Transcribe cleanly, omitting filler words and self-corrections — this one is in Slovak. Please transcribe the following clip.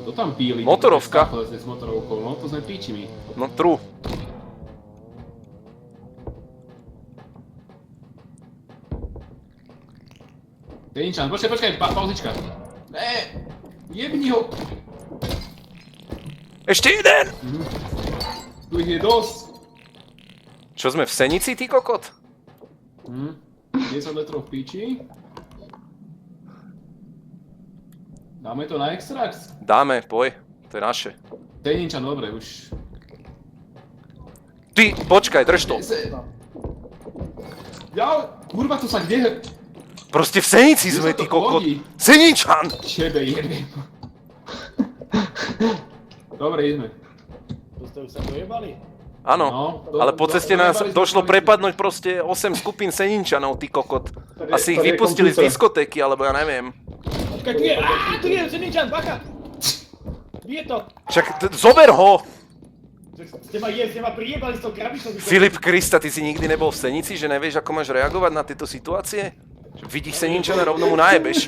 Kto tam píli? Motorovka. S motorovkou, no to sme píčimi. No true. Deninčan, počkaj, pauzička. Jebni ho. Ešte jeden! Tu ich je dosť. Čo sme v Senici, ty kokot? 10 metrov v píči. Dáme to na extrakt? Dáme, poj. To je naše. Deninčan, dobre, už. Ty, počkaj, drž to. Ja, kurva, to sa kde? Proste v Senici sme, ty kokot. Seničan! Čebe jebem. Dobre, ideme. To ste už sa dojebali? Áno, No, ale po ceste nás došlo prepadnúť proste 8 skupín Seninčanov, ty kokot. Asi ich vypustili z diskotéky, alebo ja neviem. Počkaj, tu je Zeničan, bacha! Kde je to? Však zober ho! Ste ma prijebali s tou krabičou. Filip Krista, ty si nikdy nebol v Senici, že nevieš, ako máš reagovať na tieto situácie? Že vidíš Seninčana, rovno mu najebeš.